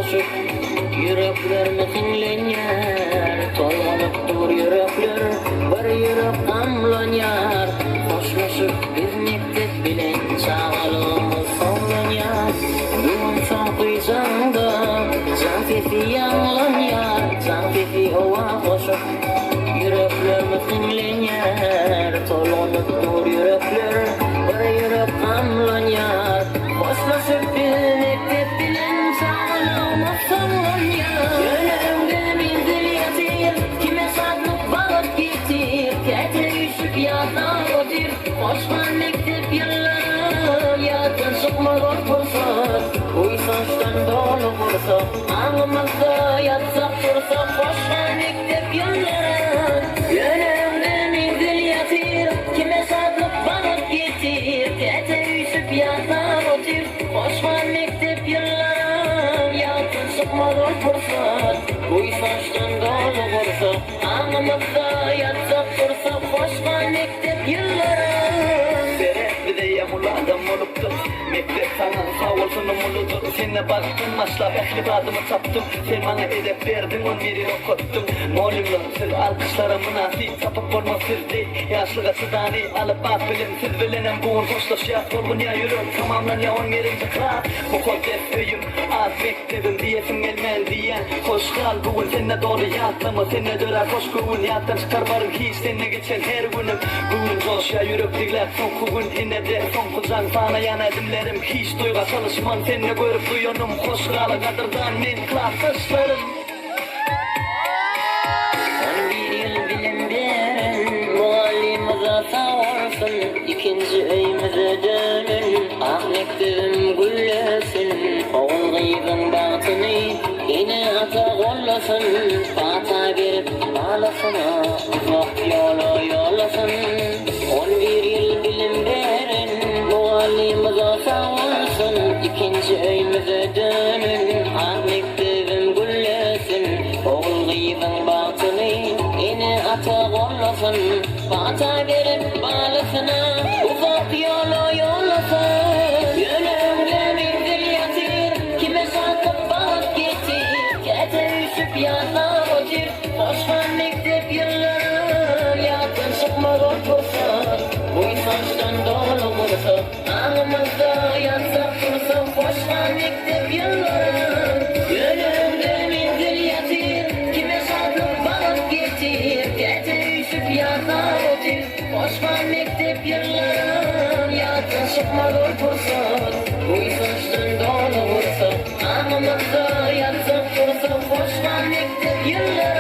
koşup yüreklerimi tinlenyer. Tolgalıptır yürekler, bir yürek gamlanyer. Hoşlaşıp biz mektep bilen çağalığımız sonlanyer. Bugün çoğduycanda can fefi yanlanyer. Can fefi ova koşup yüreklerimi tinlenyer. Tolgalıptır yürekler, bir yürek gamlanyer. Hoşlaşıp biz mektep bilen çağalığımız sonlanyer. Yüreğimde menzil yatır, kime saklıp bağıp getir. Kete üşüp yatan otur, hoşman mektep yılları. Yatın çıkmadan fırsat, uysançtan dolu fırsat. Ağımızda yatsak fırsat, hoşman mektep yılları. Yüreğimde menzil yatır, kime saklıp bağıp getir. Kete üşüp yatan otur, hoşman mektep yılları. Yatın çıkmadan fırsat, uysançtan dolu fırsat. Ağımızda yatsak fırsat, hoşman mektep yılları. Bir de yağmurlu adam oluptum. Mektep sana sağ olsun umuludur. Sene baktım başla beklip adımı taptım. Sen bana edep verdin 11 okuttum. Molimler siz alkışlarımı nasip tapıp olma siz değil. Yaşlığa sıdani alıp bak bilimsiz bilenen buğun hoşlaş yaz olgun ya yürür. Tamamlan ya 11. klas. Bu kol def öyüm az mektebim diyesin gelmel diyen. Hoş kal bugün seninle doğru yattım. Seninle dörer hoş bugün yattan çıkar varım hiç seninle geçen her günüm. Bugün coş ya yürüp digler son kugun yine de son kuzan sana yana edimlerim. Hiç duyga çalışman seninle görüp duyunum. Hoş kal kadırdan men klaslaşlarım. 11 yıl bilim veren muallimize sağ olsun. İkinci öyümüze dönün, ah mektebim güllesin. Oğul gıybın batını yine ata gollasın. Fata verip ağlasına uzak yola yollasın. 11 yıl bilim veren muallimize sağ olsun. İkinci öyümüze dönün, ah mektebim güllesin. Oğul gıybın batını yine ata gollasın. Fata verip ağlasına uzak yola yollasın. Yüreğimde menzil yatır, kime sakıp bağıp getir. Kete üşüp yatan otur, hoşman mektep yılları. Yatın çıkmadan fırsat, uysançtan dolu fırsat. Ağımızda yatsak fırsat, hoşman mektep yılları. Yüreğimde menzil yatır, kime sakıp bağıp getir. Kete üşüp yatan otur, hoşman mektep yılları. Yatın çıkmadan fırsat, uysançtan dolu fırsat. Ağımızda yatsak fırsat, hoşman mektep yılları.